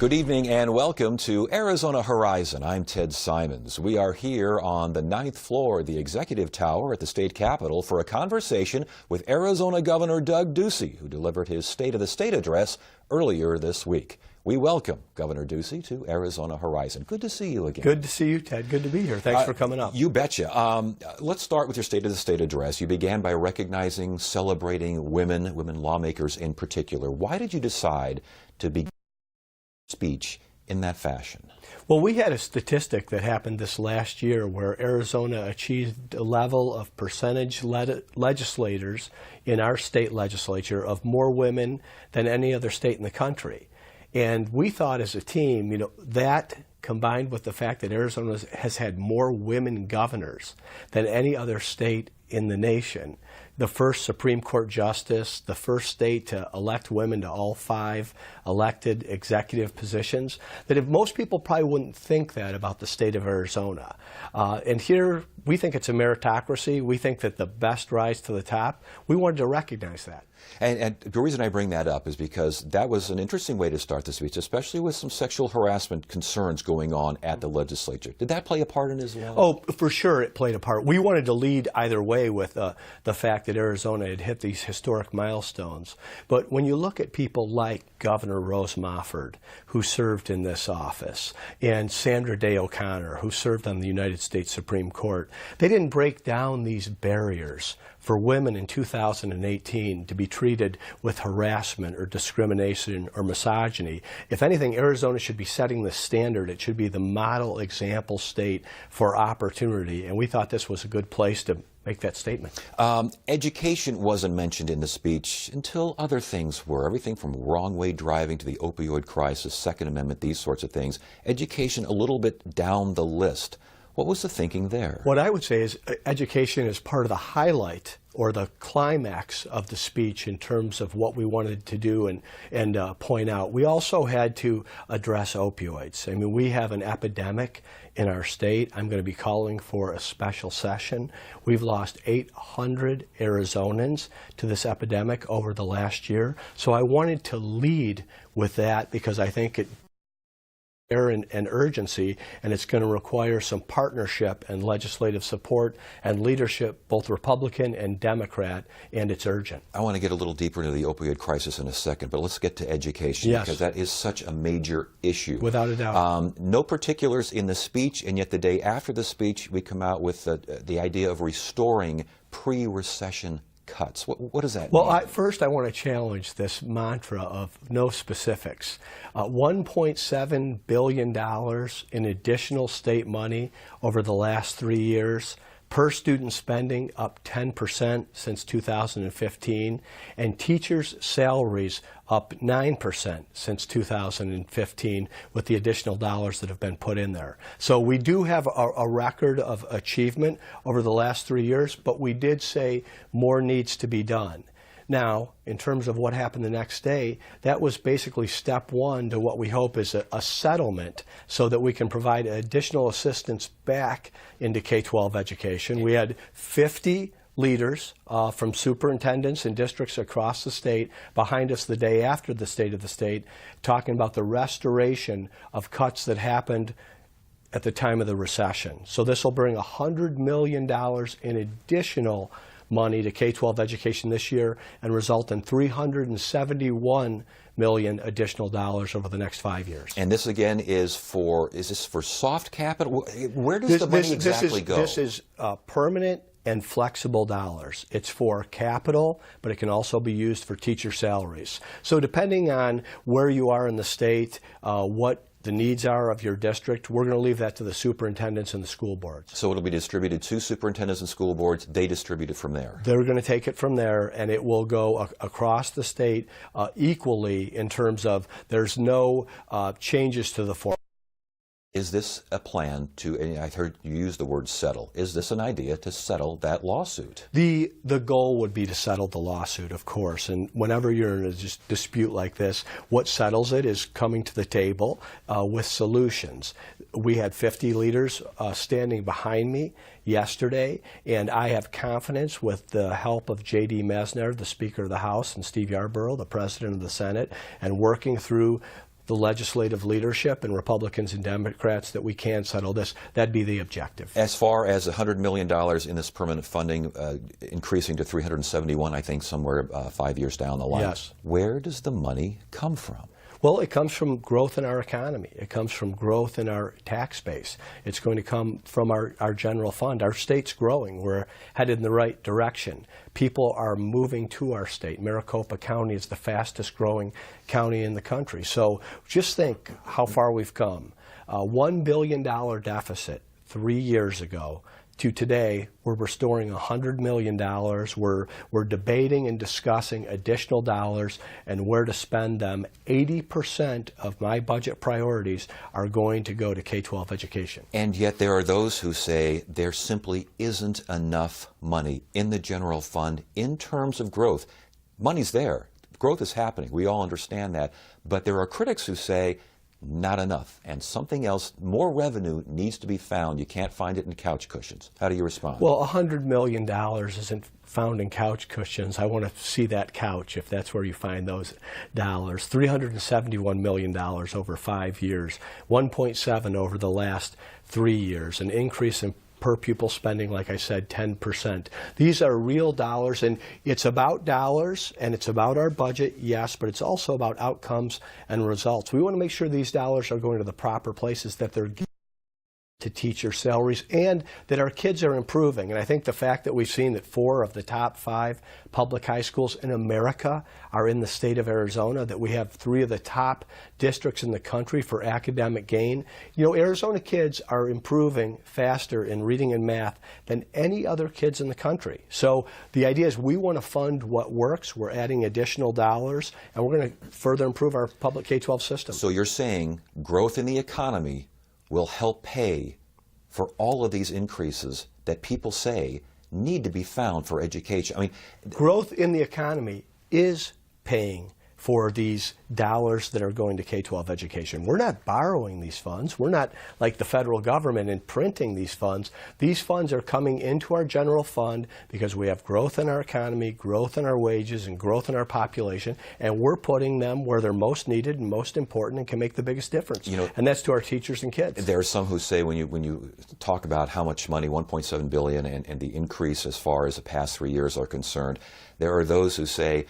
Good evening and welcome to Arizona Horizon. I'm Ted Simons. We are here on the 9th floor of the Executive Tower at the state capitol for a conversation with Arizona Governor Doug Ducey, who delivered his State of the State address earlier this week. We welcome Governor Ducey to Arizona Horizon. Good to see you again. Good to see you, Ted. Good to be here. Thanks for coming up. You betcha. Let's start with your State of the State address. You began by recognizing, celebrating women lawmakers in particular. Why did you decide to begin speech in that fashion? Well, we had a statistic that happened this last year where Arizona achieved a level of percentage legislators in our state legislature of more women than any other state in the country. And we thought as a team, that combined with the fact that Arizona has had more women governors than any other state in the nation, the first Supreme Court justice, the first state to elect women to all 5 elected executive positions, that if most people probably wouldn't think that about the state of Arizona. And here, we think it's a meritocracy. We think that the best rise to the top. We wanted to recognize that. And the reason I bring that up is because that was an interesting way to start the speech, especially with some sexual harassment concerns going on at the legislature. Did that play a part in it as well? Oh, for sure it played a part. We wanted to lead either way with the fact that Arizona had hit these historic milestones. But when you look at people like Governor Rose Mofford, who served in this office, and Sandra Day O'Connor, who served on the United States Supreme Court, they didn't break down these barriers for women in 2018 to be treated with harassment or discrimination or misogyny. If anything, Arizona should be setting the standard. It should be the model example state for opportunity, and we thought this was a good place to make that statement. Education wasn't mentioned in the speech until other things were. Everything from wrong way driving to the opioid crisis, Second Amendment, these sorts of things. Education a little bit down the list. What was the thinking there? What I would say is education is part of the highlight or the climax of the speech in terms of what we wanted to do and point out. We also had to address opioids. I mean, we have an epidemic in our state. I'm going to be calling for a special session. We've lost 800 Arizonans to this epidemic over the last year. So I wanted to lead with that because I think it and urgency, and it's going to require some partnership and legislative support and leadership, both Republican and Democrat, and it's urgent. I want to get a little deeper into the opioid crisis in a second, but let's get to education, yes, because that is such a major issue. Without a doubt. No particulars in the speech, and yet the day after the speech, we come out with the idea of restoring pre-recession cuts. What does that mean? Well, first I want to challenge this mantra of no specifics. $1.7 billion in additional state money over the last 3 years. Per student spending up 10% since 2015, and teachers' salaries up 9% since 2015 with the additional dollars that have been put in there. So we do have a record of achievement over the last 3 years, but we did say more needs to be done. Now, in terms of what happened the next day, that was basically step one to what we hope is a settlement so that we can provide additional assistance back into K-12 education. We had 50 leaders from superintendents and districts across the state behind us the day after the State of the State talking about the restoration of cuts that happened at the time of the recession. So this will bring $100 million in additional money to K-12 education this year and result in $371 million additional dollars over the next 5 years. And this again is this for soft capital? Where does the money exactly go? This is permanent and flexible dollars. It's for capital, but it can also be used for teacher salaries. So depending on where you are in the state, what the needs are of your district, we're going to leave that to the superintendents and the school boards. So it'll be distributed to superintendents and school boards. They distribute it from there. They're going to take it from there, and it will go across the state equally in terms of there's no changes to the form. Is this a plan to, and I heard you use the word settle, is this an idea to settle that lawsuit? The goal would be to settle the lawsuit, of course, and whenever you're in a dispute like this, what settles it is coming to the table with solutions. We had 50 leaders standing behind me yesterday, and I have confidence with the help of J.D. Mesner, the Speaker of the House, and Steve Yarborough, the President of the Senate, and working through the legislative leadership and Republicans and Democrats that we can settle this. That'd be the objective. As far as $100 million in this permanent funding, increasing to 371, I think, somewhere 5 years down the line. Yes. Where does the money come from? Well, it comes from growth in our economy. It comes from growth in our tax base. It's going to come from our general fund. Our state's growing. We're headed in the right direction. People are moving to our state. Maricopa County is the fastest growing county in the country. So just think how far we've come. A $1 billion deficit 3 years ago to today, we're restoring $100 million. We're debating and discussing additional dollars and where to spend them. 80% of my budget priorities are going to go to K-12 education. And yet there are those who say there simply isn't enough money in the general fund in terms of growth. Money's there. Growth is happening. We all understand that. But there are critics who say not enough, and something else, more revenue needs to be found. You can't find it in couch cushions. How do you respond? Well, $100 million isn't found in couch cushions. I want to see that couch if that's where you find those dollars. $371 million over 5 years, 1.7 over the last 3 years, an increase in per pupil spending, like I said, 10%. These are real dollars, and it's about dollars, and it's about our budget, yes, but it's also about outcomes and results. We want to make sure these dollars are going to the proper places, that they're to teacher salaries, and that our kids are improving. And I think the fact that we've seen that 4 of the top 5 public high schools in America are in the state of Arizona, that we have 3 of the top districts in the country for academic gain. You know, Arizona kids are improving faster in reading and math than any other kids in the country. So the idea is we want to fund what works. We're adding additional dollars, and we're going to further improve our public K-12 system. So you're saying growth in the economy will help pay for all of these increases that people say need to be found for education. I mean, growth in the economy is paying for these dollars that are going to K-12 education. We're not borrowing these funds. We're not like the federal government and printing these funds. These funds are coming into our general fund because we have growth in our economy, growth in our wages, and growth in our population, and we're putting them where they're most needed and most important and can make the biggest difference. You know, and that's to our teachers and kids. There are some who say when you talk about how much money, $1.7 billion, and the increase as far as the past 3 years are concerned, there are those who say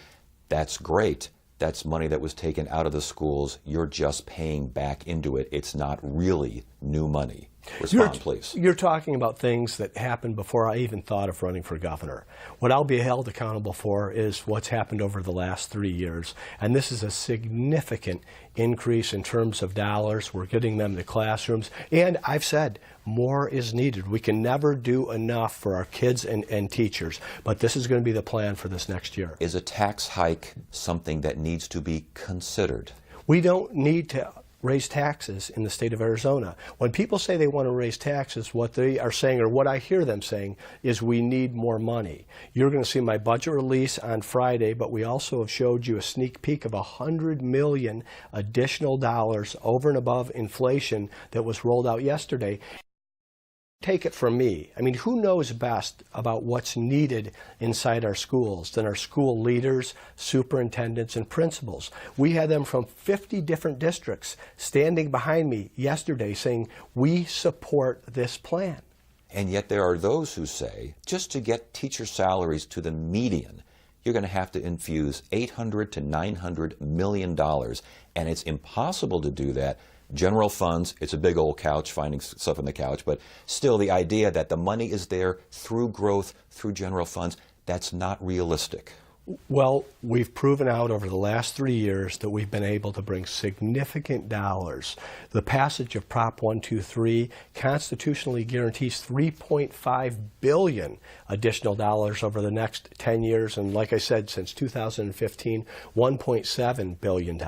that's great. That's money that was taken out of the schools. You're just paying back into it. It's not really new money. Respond, please. You're talking about things that happened before I even thought of running for governor. What I'll be held accountable for is what's happened over the last 3 years. And this is a significant increase in terms of dollars. We're getting them to classrooms. And I've said more is needed. We can never do enough for our kids and teachers. But this is going to be the plan for this next year. Is a tax hike something that needs to be considered? We don't need to raise taxes in the state of Arizona. When people say they want to raise taxes, what they are saying, or what I hear them saying, is we need more money. You're going to see my budget release on Friday, but we also have showed you a sneak peek of $100 million additional dollars over and above inflation that was rolled out yesterday. Take it from me. I mean, who knows best about what's needed inside our schools than our school leaders, superintendents, and principals? We had them from 50 different districts standing behind me yesterday saying, we support this plan. And yet there are those who say, just to get teacher salaries to the median, you're going to have to infuse $800 to $900 million, and it's impossible to do that. General funds, it's a big old couch, finding stuff in the couch, but still the idea that the money is there through growth, through general funds, that's not realistic. Well, we've proven out over the last 3 years that we've been able to bring significant dollars. The passage of Prop 123 constitutionally guarantees $3.5 billion additional dollars over the next 10 years. And like I said, since 2015, $1.7 billion.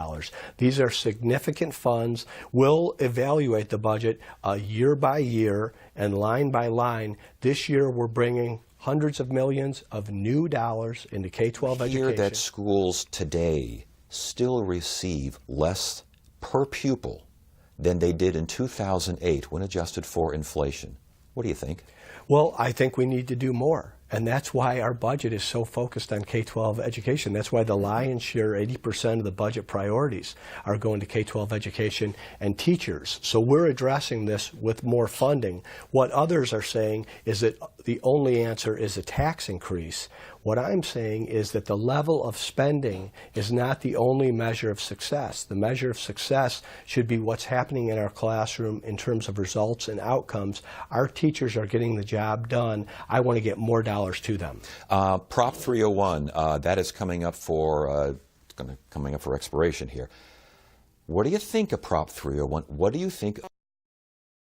These are significant funds. We'll evaluate the budget year by year and line by line. This year we're bringing hundreds of millions of new dollars into K-12 education. Hear that schools today still receive less per pupil than they did in 2008 when adjusted for inflation. What do you think? Well, I think we need to do more. And that's why our budget is so focused on K-12 education. That's why the lion's share, 80% of the budget priorities are going to K-12 education and teachers. So we're addressing this with more funding. What others are saying is that the only answer is a tax increase. What I'm saying is that the level of spending is not the only measure of success. The measure of success should be what's happening in our classroom in terms of results and outcomes. Our teachers are getting the job done. I want to get more dollars to them. Prop 301, that is coming up for expiration here. What do you think of Prop 301? What do you think of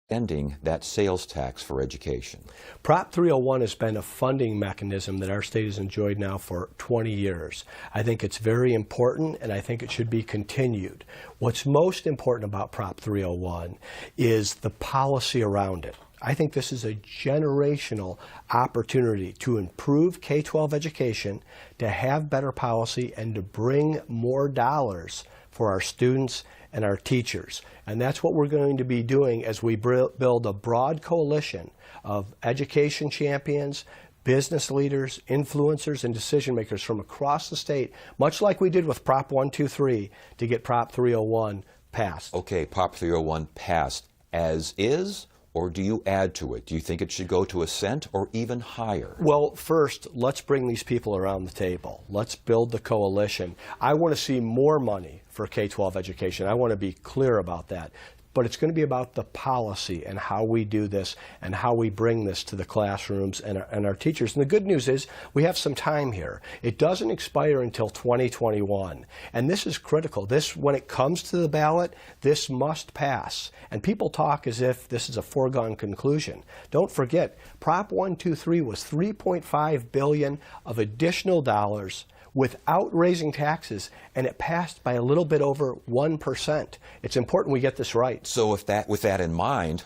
ending that sales tax for education? Prop 301 has been a funding mechanism that our state has enjoyed now for 20 years. I think it's very important, and I think it should be continued. What's most important about Prop 301 is the policy around it. I think this is a generational opportunity to improve K-12 education, to have better policy, and to bring more dollars for our students and our teachers. And that's what we're going to be doing as we build a broad coalition of education champions, business leaders, influencers, and decision makers from across the state, much like we did with Prop 123 to get Prop 301 passed. Okay, Prop 301 passed as is, or do you add to it? Do you think it should go to a cent or even higher? Well, first, let's bring these people around the table. Let's build the coalition. I want to see more money for K-12 education. I want to be clear about that. But it's going to be about the policy and how we do this and how we bring this to the classrooms and our teachers. And the good news is we have some time here. It doesn't expire until 2021. And this is critical. When it comes to the ballot, this must pass. And people talk as if this is a foregone conclusion. Don't forget, Prop 123 was $3.5 billion of additional dollars without raising taxes, and it passed by a little bit over 1%. It's important we get this right. So with that in mind,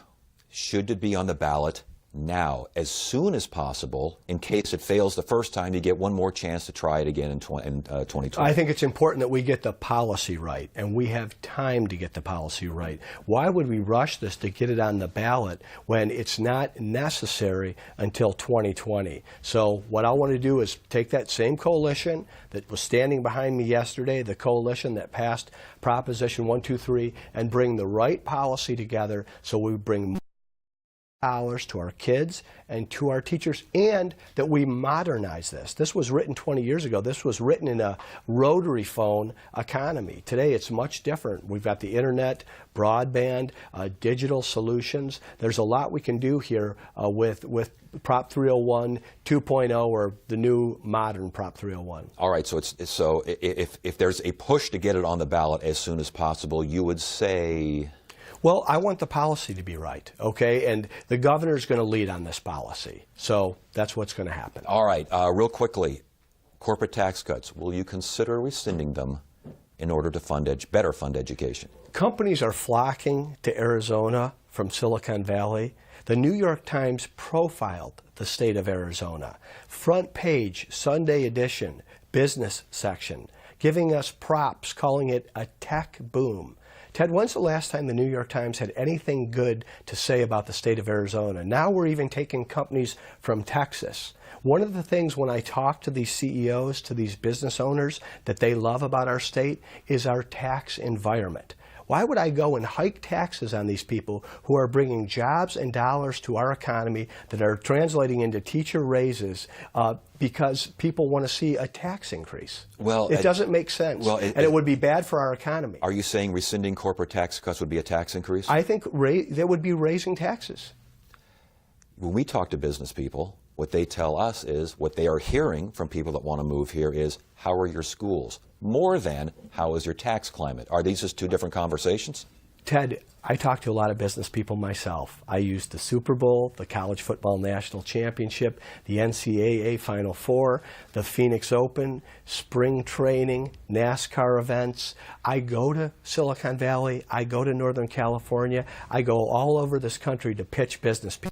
should it be on the ballot now, as soon as possible, in case it fails the first time, you get one more chance to try it again in 2020? I think it's important that we get the policy right, and we have time to get the policy right. Why would we rush this to get it on the ballot when it's not necessary until 2020? So what I want to do is take that same coalition that was standing behind me yesterday, the coalition that passed Proposition 123, and bring the right policy together so we bring dollars to our kids and to our teachers, and that we modernize this. This was written 20 years ago. This was written in a rotary phone economy. Today it's much different. We've got the internet, broadband, digital solutions. There's a lot we can do here with Prop 301 2.0, or the new modern Prop 301. All right, so if there's a push to get it on the ballot as soon as possible, you would say? Well, I want the policy to be right, okay? And the governor's going to lead on this policy. So that's what's going to happen. All right, real quickly, corporate tax cuts. Will you consider rescinding them in order to better fund education? Companies are flocking to Arizona from Silicon Valley. The New York Times profiled the state of Arizona. Front page, Sunday edition, business section, giving us props, calling it a tech boom. Ted, when's the last time the New York Times had anything good to say about the state of Arizona? Now we're even taking companies from Texas. One of the things when I talk to these CEOs, to these business owners, that they love about our state is our tax environment. Why would I go and hike taxes on these people who are bringing jobs and dollars to our economy that are translating into teacher raises because people want to see a tax increase? Well, it doesn't make sense, and it would be bad for our economy. Are you saying rescinding corporate tax cuts would be a tax increase? I think they would be raising taxes. When we talk to business people, what they tell us is, what they are hearing from people that want to move here is, how are your schools? More than, how is your tax climate? Are these just two different conversations? Ted, I talk to a lot of business people myself. I used the Super Bowl, the College Football National Championship, the NCAA Final Four, the Phoenix Open, spring training, NASCAR events. I go to Silicon Valley, I go to Northern California, I go all over this country to pitch business people.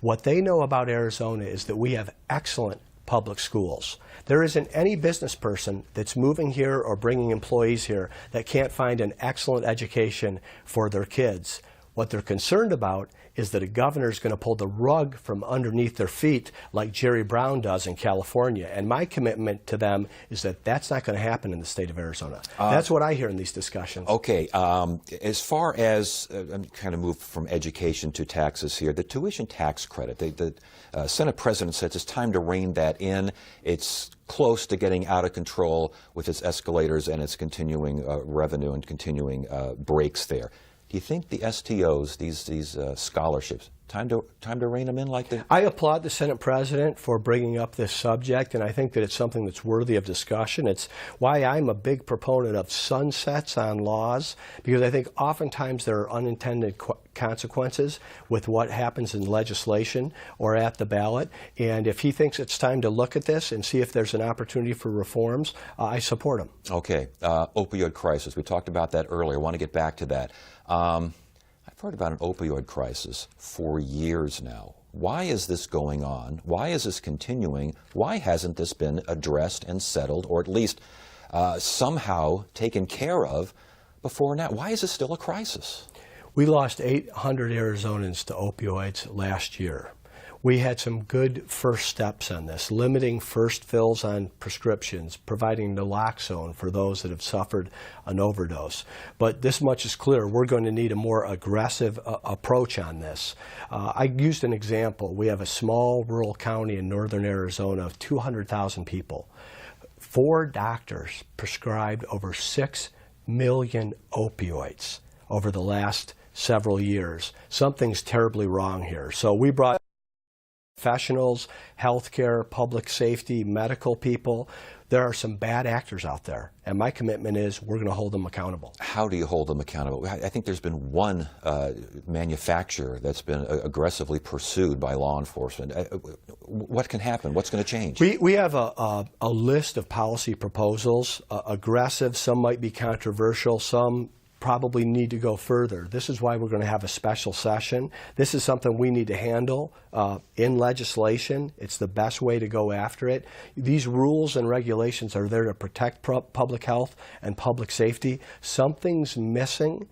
What they know about Arizona is that we have excellent public schools. There isn't any business person that's moving here or bringing employees here that can't find an excellent education for their kids. What they're concerned about is that a governor is going to pull the rug from underneath their feet like Jerry Brown does in California. And my commitment to them is that that's not going to happen in the state of Arizona. That's what I hear in these discussions. Okay, as far as, I'm kind of moved from education to taxes here, the tuition tax credit, the Senate President says it's time to rein that in. It's close to getting out of control with its escalators and its continuing revenue and continuing breaks there. Do you think the STOs, these scholarships, time to rein them in like that? I applaud the Senate President for bringing up this subject, and I think that it's something that's worthy of discussion. It's why I'm a big proponent of sunsets on laws, because I think oftentimes there are unintended consequences with what happens in legislation or at the ballot. And if he thinks it's time to look at this and see if there's an opportunity for reforms, I support him. Okay, opioid crisis. We talked about that earlier. I want to get back to that. I've heard about an opioid crisis for years now. Why is this going on? Why is this continuing? Why hasn't this been addressed and settled, or at least somehow taken care of before now? Why is this still a crisis? We lost 800 Arizonans to opioids last year. We had some good first steps on this, limiting first fills on prescriptions, providing naloxone for those that have suffered an overdose. But this much is clear. We're going to need a more aggressive approach on this. I used an example. We have a small rural county in northern Arizona of 200,000 people. 4 doctors prescribed over 6 million opioids over the last several years. Something's terribly wrong here. So we brought professionals, healthcare, public safety, medical people. There are some bad actors out there, and my commitment is we're going to hold them accountable. How do you hold them accountable? I think there's been one manufacturer that's been aggressively pursued by law enforcement. What can happen? What's going to change? We have a list of policy proposals, aggressive, some might be controversial, some probably need to go further. This is why we're going to have a special session. This is something we need to handle in legislation. It's the best way to go after it. These rules and regulations are there to protect public health and public safety. Something's missing.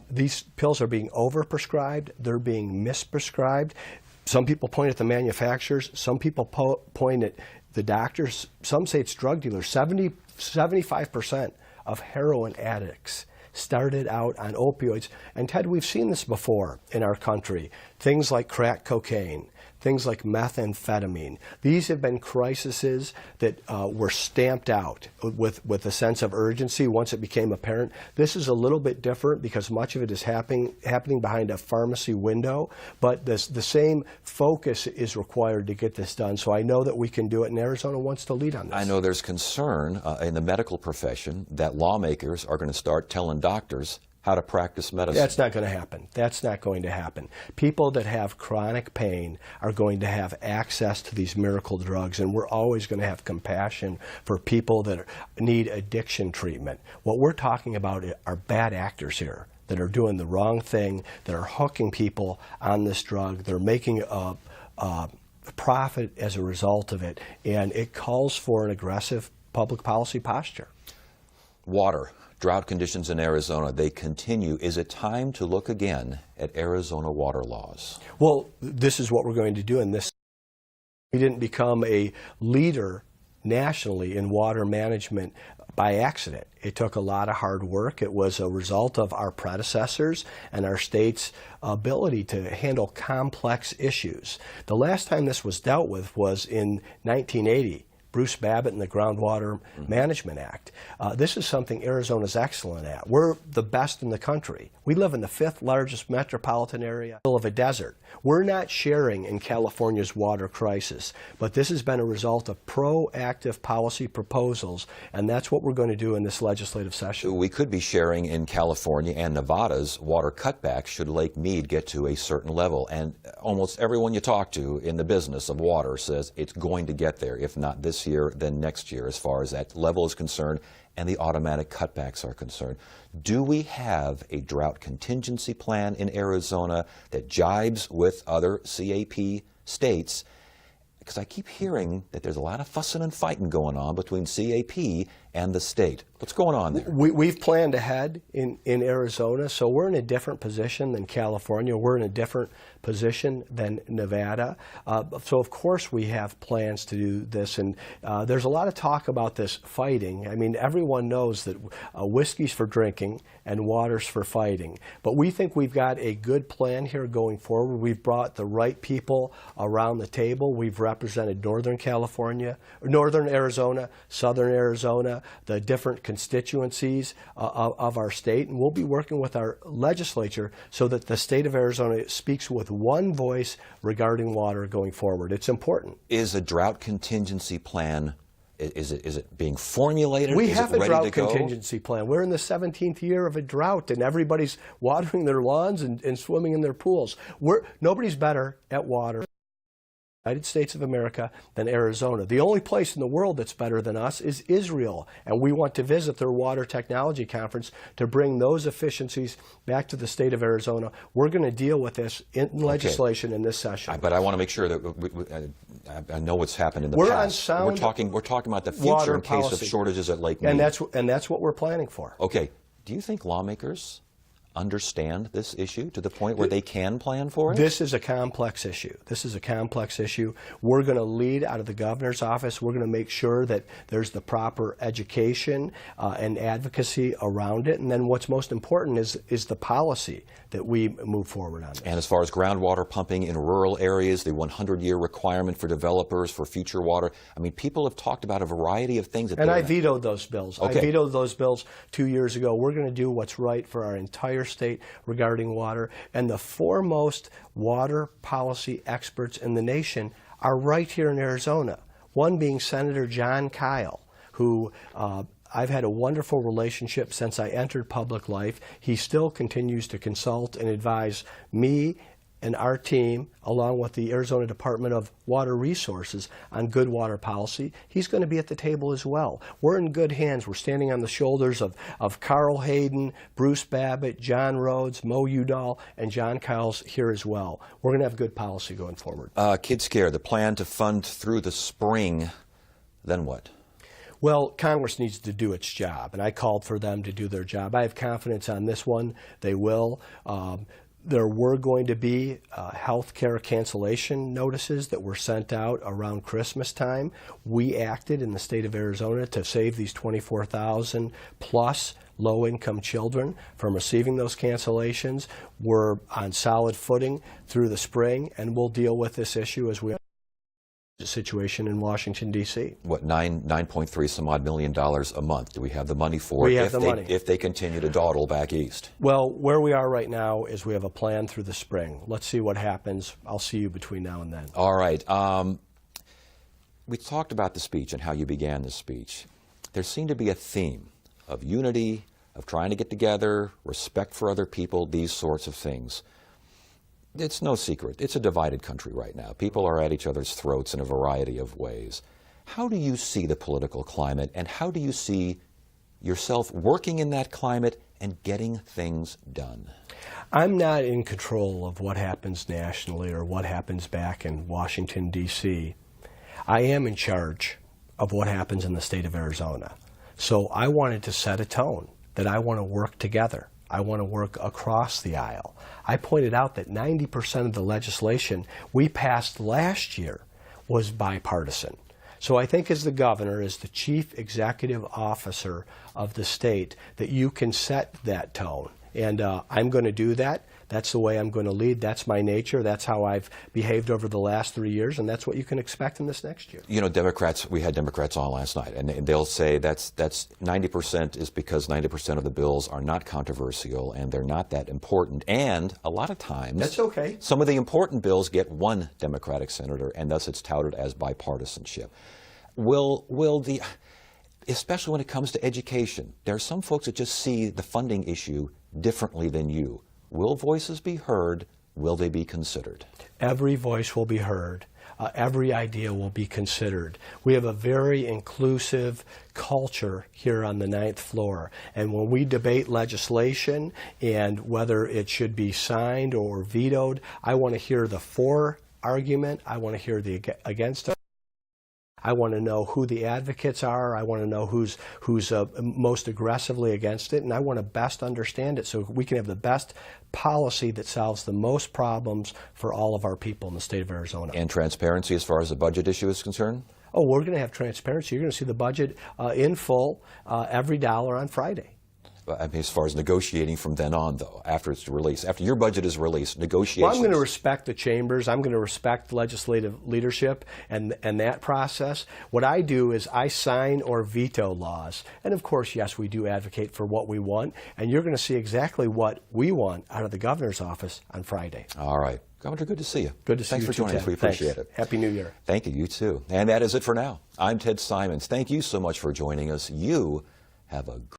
These pills are being overprescribed. They're being misprescribed. Some people point at the manufacturers. Some people point at the doctors. Some say it's drug dealers. 75% of heroin addicts started out on opioids. And Ted, we've seen this before in our country. Things like crack cocaine, things like methamphetamine. These have been crises that were stamped out with a sense of urgency once it became apparent. This is a little bit different because much of it is happening behind a pharmacy window, but the same focus is required to get this done. So I know that we can do it, and Arizona wants to lead on this. I know there's concern in the medical profession that lawmakers are going to start telling doctors how to practice medicine. That's not going to happen. That's not going to happen. People that have chronic pain are going to have access to these miracle drugs, and we're always going to have compassion for people that need addiction treatment. What we're talking about are bad actors here that are doing the wrong thing, that are hooking people on this drug. They're making a profit as a result of it, and it calls for an aggressive public policy posture. Water. Drought conditions in Arizona, they continue. Is it time to look again at Arizona water laws? Well, this is what we're going to do in this. We didn't become a leader nationally in water management by accident. It took a lot of hard work. It was a result of our predecessors and our state's ability to handle complex issues. The last time this was dealt with was in 1980. Bruce Babbitt and the Groundwater Management Act. This is something Arizona's excellent at. We're the best in the country. We live in the 5th largest metropolitan area of a desert. We're not sharing in California's water crisis, but this has been a result of proactive policy proposals, and that's what we're going to do in this legislative session. We could be sharing in California and Nevada's water cutbacks should Lake Mead get to a certain level, and almost everyone you talk to in the business of water says it's going to get there, if not this year, then next year, as far as that level is concerned and the automatic cutbacks are concerned. Do we have a drought contingency plan in Arizona that jibes with other CAP states? Because I keep hearing that there's a lot of fussing and fighting going on between CAP and the state. What's going on there? We've planned ahead in Arizona, so we're in a different position than California. We're in a different position than Nevada. So of course we have plans to do this, and there's a lot of talk about this fighting. I mean, everyone knows that whiskey's for drinking and water's for fighting. But we think we've got a good plan here going forward. We've brought the right people around the table. We've represented Northern California, Northern Arizona, Southern Arizona, the different constituencies of our state, and we'll be working with our legislature so that the state of Arizona speaks with one voice regarding water going forward. It's important. Is a drought contingency plan, is it being formulated? We is have it a ready drought to go? contingency plan. We're in the 17th year of a drought, and everybody's watering their lawns and swimming in their pools. Nobody's better at water United States of America than Arizona. The only place in the world that's better than us is Israel, and we want to visit their water technology conference to bring those efficiencies back to the state of Arizona. We're going to deal with this in legislation in this session. But I want to make sure that I know what's happened in the We're past. on sound we're talking about the future in case of shortages at Lake Mead. And that's what we're planning for. Okay. Do you think lawmakers understand this issue to the point where they can plan for it? This is a complex issue. This is a complex issue. We're going to lead out of the governor's office. We're going to make sure that there's the proper education and advocacy around it. And then what's most important is the policy that we move forward on this. And as far as groundwater pumping in rural areas, the 100-year requirement for developers for future water, I mean, people have talked about a variety of things. And I vetoed those bills. Okay. I vetoed those bills 2 years ago. We're going to do what's right for our entire state regarding water, and the foremost water policy experts in the nation are right here in Arizona. One being Senator John Kyle, who I've had a wonderful relationship since I entered public life. He still continues to consult and advise me and our team, along with the Arizona Department of Water Resources, on good water policy. He's going to be at the table as well. We're in good hands. We're standing on the shoulders of Carl Hayden, Bruce Babbitt, John Rhodes, Mo Udall, and John Kyle's here as well. We're going to have good policy going forward. Kids Care, the plan to fund through the spring, then what? Well, Congress needs to do its job, and I called for them to do their job. I have confidence on this one. They will. There were going to be health care cancellation notices that were sent out around Christmas time. We acted in the state of Arizona to save these 24,000 plus low-income children from receiving those cancellations. We're on solid footing through the spring, and we'll deal with this issue as we situation in Washington, D.C. What, $9.3 some odd million a month? Do we have the money for we it have the money. If they continue to dawdle back east? Well, where we are right now is we have a plan through the spring. Let's see what happens. I'll see you between now and then. All right. We talked about the speech and how you began the speech. There seemed to be a theme of unity, of trying to get together, respect for other people, these sorts of things. It's no secret. It's a divided country right now. People are at each other's throats in a variety of ways. How do you see the political climate, and how do you see yourself working in that climate and getting things done? I'm not in control of what happens nationally or what happens back in Washington, D.C. I am in charge of what happens in the state of Arizona. So I wanted to set a tone that I want to work together. I want to work across the aisle. I pointed out that 90% of the legislation we passed last year was bipartisan. So I think as the governor, as the chief executive officer of the state, that you can set that tone. And I'm going to do that. That's the way I'm going to lead. That's my nature. That's how I've behaved over the last 3 years, and that's what you can expect in this next year. You know, Democrats, we had Democrats on last night, and they'll say that's 90% is because 90% of the bills are not controversial and they're not that important. And a lot of times, that's okay. Some of the important bills get one Democratic senator, and thus it's touted as bipartisanship. Especially when it comes to education, there are some folks that just see the funding issue differently than you. Will voices be heard? Will they be considered? Every voice will be heard. Every idea will be considered. We have a very inclusive culture here on the 9th floor. And when we debate legislation and whether it should be signed or vetoed, I want to hear the for argument. I want to hear the against argument. I want to know who the advocates are. I want to know who's most aggressively against it, and I want to best understand it so we can have the best policy that solves the most problems for all of our people in the state of Arizona. And transparency as far as the budget issue is concerned? Oh, we're going to have transparency. You're going to see the budget in full, every dollar on Friday. I mean, as far as negotiating from then on, though, after it's released, after your budget is released, negotiations. Well, I'm going to respect the chambers. I'm going to respect legislative leadership and that process. What I do is I sign or veto laws. And of course, yes, we do advocate for what we want. And you're going to see exactly what we want out of the governor's office on Friday. All right. Governor, good to see you. Good to see you. Thanks for joining us. We appreciate it. Happy New Year. Thank you. You too. And that is it for now. I'm Ted Simons. Thank you so much for joining us. You have a